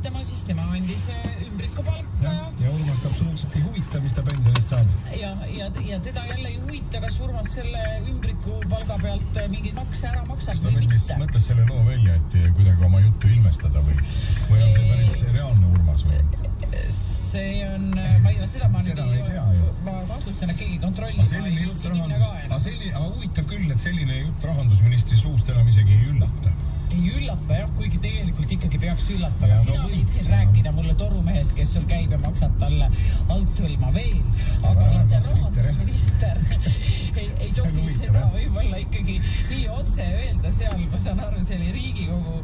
huvitama, siis tema andis ümbrikupalka. Ja Urmast absoluutselt ei huvita, mis ta pensionist saab. Ja teda jälle ei huvita, kas Urmas selle ümbrikupalga pealt mingid makse ära maksab või mitte. Mõtles selle loo välja, et kuidagi oma juttu ilmestada või on see päris reaalne Urmas või? See on, ma ei tea, ma kahtlustan, et keegi kontrollib. Aga huvitav küll, et selline jutt rahandusministri suust enam isegi ei üllata. Ei üllata, jah, kuigi tegelikult ikkagi peaks üllatama. Sina võid siin rääkida mulle torumehest, kes sul käib ja maksab talle alt hõlma veel. Aga mitte rahandusminister ei tohi seda võib-olla ikkagi nii otse öelda seal. Ma saan aru, see oli Riigikogu,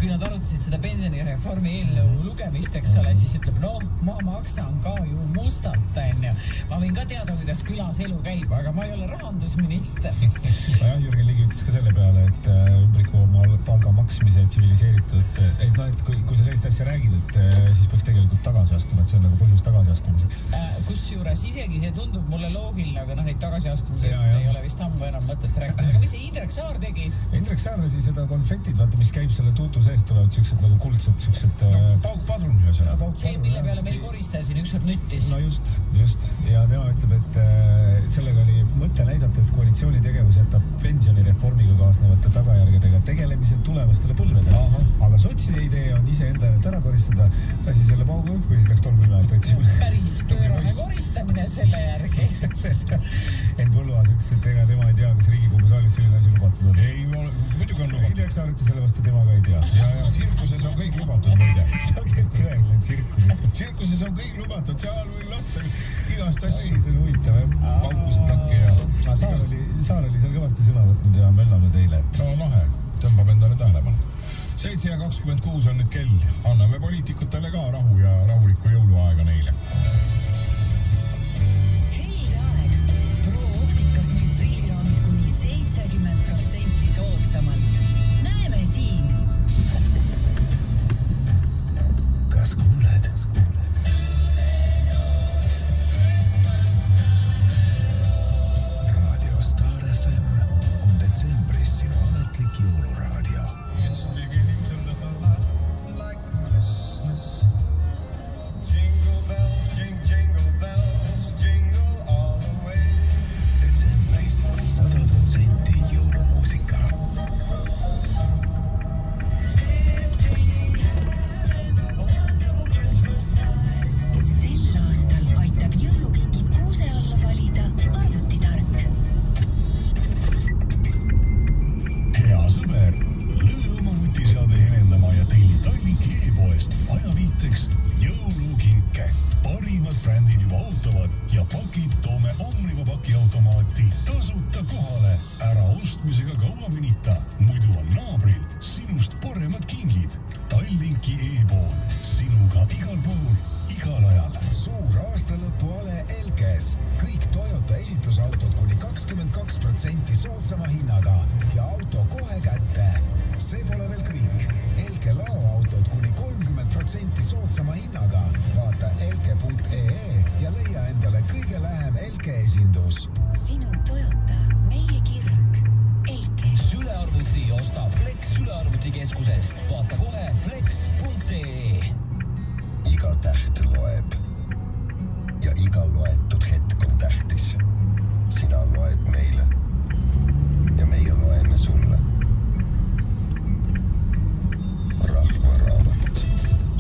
kui nad arutasid seda pensionireformi eelnõu lugemist, eks ole, siis ütleb, ma maksan ka ju mustalt, onju. Ma võin ka teada, kuidas külas elu käib, aga ma ei ole rahandusminister. Jürgen Ligi ütles ka selle peale, et ümbrikupalga palga maksmise tsiviliseeritud, et kui sa sellist asja räägid, et siis peaks tegelikult tagasi astuma, et see on nagu põhjus tagasi astumiseks. Kusjuures isegi see tundub mulle loogiline, aga neid tagasiastumise ei ole vist ammu enam mõtet rääkida. Aga mis see Indrek Saar tegi? Indrek Saar lasi seda konfektid, vaata, mis käib selle tuutu seest, tulevad siuksed nagu kuldsed, siuksed... paukpadrun üle selle. See, mille peale meil koristasin, ükskord nüttis. No just. Ja tema ütleb, et sellega oli mõte näidata, et koalitsiooni tegevus jätab pensionireformiga kaasnevate tagajärgedega tegelemise tulevastele põlvedele. Aga sotside idee on ise enda ära koristada, lasi selle paugu õhku ja siis läks tolmüümalt otsima. Päris pöörane koristamine selle järgi. Enn Põlluaas ütles, et ega tema ei tea, kas Riigikogu saalis selline asi lubatud on. Ei ole, muidugi on lubatud. Indrek Saar ütles selle vastu, temaga ei tea. Ja tsirkuses on kõik lubatud, muide. See on kõik tõeline tsirkuses. Tsirkuses on kõik lubatud, seal või lasta igast asju. See on huvitav, jah. Paukusid takke ja... Saar oli seal kõvasti sõna võtnud ja möllanud eile. No lahe, tõmbab endale tähelepanu. 7:26 on nüüd kell. Anname poliitikutele ka rahu ja rahulikku jõuluaega neile. Helde aeg. Pro-optikas nüüd prilliraamid kuni 70% soodsamalt. Näeme siin. Kas kuuled? Radio Star FM on detsembris sinu ametlik jõuluraadio. It's beginning to look a lot like Christmas. Jingle bells, jingle bells, jingle all the way. Detsembris 100% jõulumuusika. Sel aastal aitab jõulukingid kuuse alla valida arvutitark. Hea sõber, löö oma nutiseade helendama ja telli Tallinki e-poest ajaviiteks jõulukinke. Parimad brändid juba ootavad ja pakid toome Omniva pakiautomaati tasuta kohale. Ära ostmisega kaua venita, muidu on naabril sinust paremad kingid. Tallinki e-pood, sinuga igal pool, igal ajal. Suur aastalõpu ale Elkes. Kõik Toyota esitlusautod kuni 22% soodsama hinnaga ja auto kohe kätte. See pole veel kõik. Elke laoautod kuni 30% soodsama hinnaga. Vaata elke.ee ja leia endale kõige lähem Elke esindus. Sinu Toyota, meie kirg. Elke. Sülearvuti osta Flex sülearvutikeskusest. Vaata kohe flex.ee. Iga täht loeb. Ja iga loetud hetk on tähtis. Sina loed meile. Ja meie loeme sulle. Rahvaraamat.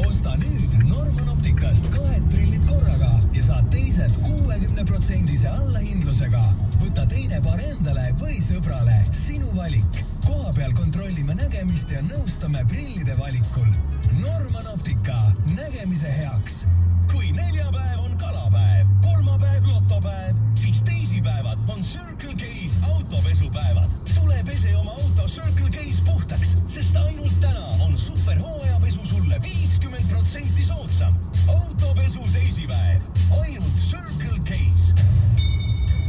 Osta nüüd Norman Optikast 2 prillid korraga ja saad teised 60% allahindlusega. Võta teine paar endale või sõbrale. Sinu valik. Koha peal kontrollime nägemist ja nõustame prillide valikul. Norman Optika. Nägemise heaks. Kui neljapäev on kalapäev, kolmapäev lotopäev, siis teisipäevad on Circle K's autopesupäevad. Tule pese oma auto Circle K's puhtaks, sest ainult täna on super hooajapesu sulle 50% soodsam. Autopesu teisipäev. Ainult Circle K's.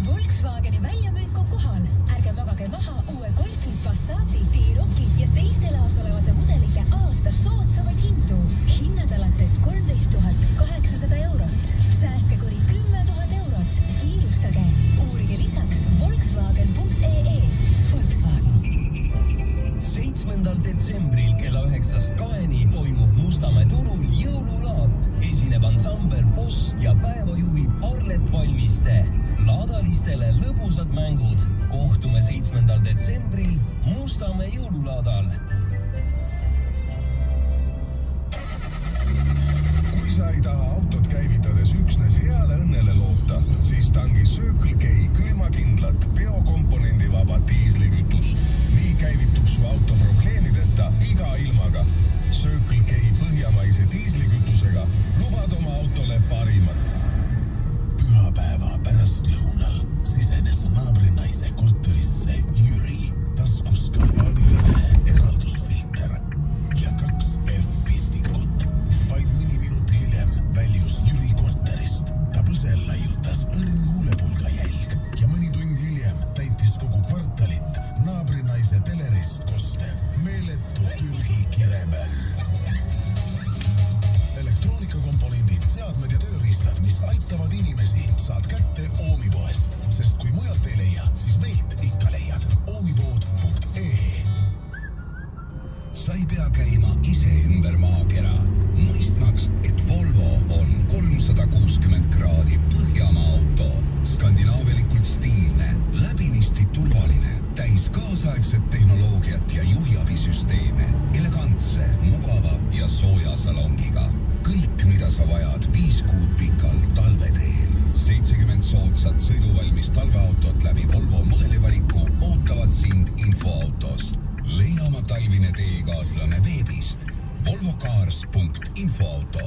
Volkswageni väljamüük on kohal. Ärge magage maha uue Golfi, Passati, T-Rocki ja teiste laos olevate mudelite aastas soodsamaid hindu. Hinnad alates 13 800 eurot. Säästke kuni 10 000 eurot. Kiirustage. Uurige lisaks Volkswagen.ee. Volkswagen. 7. detsembril kella 9-2 toimub Mustamäe turul Valmiste laadalistele lõbusad mängud. Kohtume 7. detsembril Mustamäe jõululaadal. Kui sa ei taha autot käivitades üksnes heale õnnele loota, siis tangi Circle K külmakindlat biokomponendivaba diislikütust. Nii käivitub su auto probleemideta iga ilmaga. Circle K põhjamaise diislikütusega lubad oma autole parimat. Pühapäeva pärastlõunal sisenes naabrinaise korterisse Jüri, taskus galvaaniline eraldusfilter ja 2 F-pistikut. Vaid mõni minut hiljem väljus Jüri korterist. Ta põsel laiutas õrn huulepulga jälg ja mõni tund hiljem täitis kogu kvartalit naabrinaise telerist kostev meeletu Türgi kiremöll. Elektroonikakomponendid, seadmed ja tööriistad, mis aitavad inimesi, saad kätte Oomipoest, sest kui mujalt ei leia, siis meilt ikka leiad. Oomipood.ee. Sa ei pea käima ise ümber maakera, mõistmaks, et Volvo on 360 kraadi Põhjamaa auto. Skandinaavielikult stiilne, läbinisti turvaline, täis kaasaegset tehnoloogiat ja juhiabisüsteeme, elegantse, mugava ja sooja salongiga. Kõik, mida sa vajad 5 kuud pikal talveteel. 70 soodsat sõiduvalmis talveautot läbi Volvo mudelivaliku ootavad sind infoautos. Leia oma talvine teekaaslane veebist volvocars.infoauto.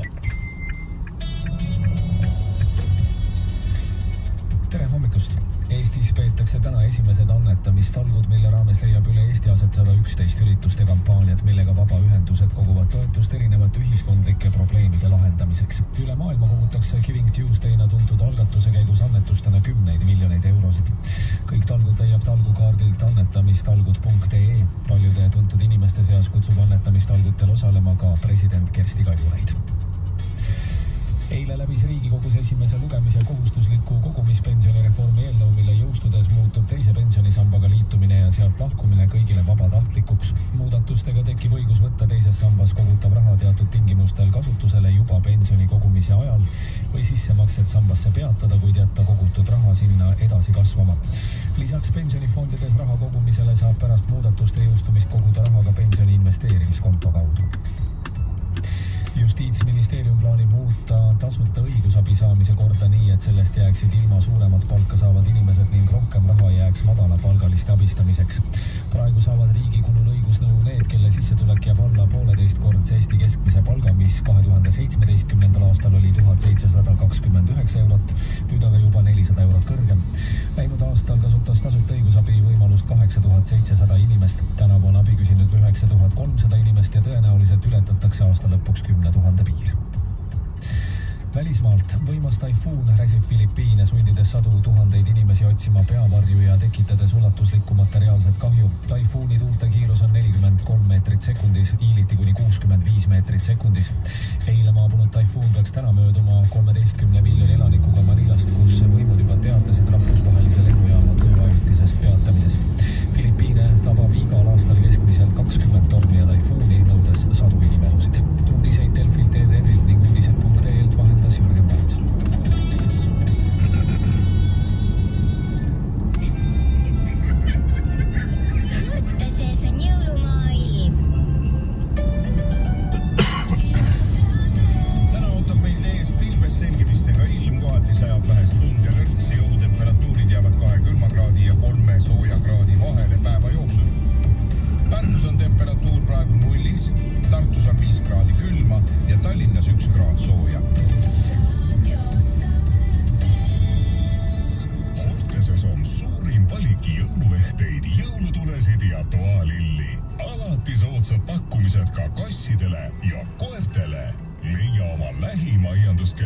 Tere hommikust! Eestis peetakse täna esimesed annetamistalgud, mille raames leiab üle Eesti aset 111 ürituste kampaaniat, millega vabaühendused koguvad toetust erinevate ühiskondlike probleemide lahendamiseks. Üle maailma kogutakse Giving Tuesday'na tuntud algatuse käigus annetustena 10 miljoneid eurosid. Kõik talgud leiab talgukaardilt annetamistalgud.ee. Paljude tuntud inimeste seas kutsub annetamistalgutel osalema ka president Kersti Kaljulaid. Eile läbis Riigikogus esimese lugemise kohustusliku kogumispensioni reformi eelnõu, mille jõustudes muutub teise pensionisambaga liitumine ja sealt lahkumine kõigile vabatahtlikuks. Muudatustega tekib õigus võtta teises sambas kogutav raha teatud tingimustel kasutusele juba pensioni kogumise ajal või sissemaksed sambasse peatada, kuid jätta kogutud raha sinna edasi kasvama. Lisaks pensionifondides raha kogumisele saab pärast muudatuste jõustumist koguda raha ka pensioni investeerimiskonto kaudu. Justiitsministeerium plaanib muuta tasuta õigusabi saamise korda nii, et sellest jääksid ilma suuremat palka saavad inimesed ning rohkem raha jääks madalapalgaliste abistamiseks. Praegu saavad riigi kulul õigusnõu need, kelle sissetulek jääb alla 1,5-kordse Eesti keskmise palga, mis 2017. aastal oli 1729 eurot, nüüd aga juba 400 eurot kõrgem. Läinud aastal kasutas tasuta õigusabi võimalust 8700 inimest. Tänavu on abi küsinud 9300 inimest ja tõenäoliselt ületatakse aasta lõpuks 10 000 piir. Välismaalt võimas taifuun räsib Filipiine, sundides sadu tuhandeid inimesi otsima peavarju ja tekitades ulatuslikku materiaalset kahju. Taifuuni tuulte kiirus on 43 meetrit sekundis, hiiliti kuni 65 meetrit sekundis. Eile maabunud taifuun peaks täna mööduma 13 miljoni elanikuga Manilast, kus võimud juba teatasid rahvusvahelise lennujaama töö ajutisest peatamisest. Filipiine tabab igal aastal keskmiselt 20 tormi ja taifuuni, nõudes sadu inimelusid. Uudiseid Delfilt, EDR-ilt ning uudised.ee-lt vahendas Jürgen Partsal. Mõtte sees on jõulumaailm. Täna ootab meid ees pilves selgimistega ilm, kohati sajab vähest lund ja lörtsi, õhutemperatuurid jäävad 2 külmakraadi ja 3 soojakraadi vahele päeva jooksul. Pärnus on temperatuur praegu 0, Tartus on 5 kraadi külma ja Tallinnas 1 kraad sooja. Horteses on suurim valik jõuluehteid, jõulutulesid ja toalilli. Alati soodsad pakkumised ka kassidele ja koertele. Leia oma lähima aianduskesk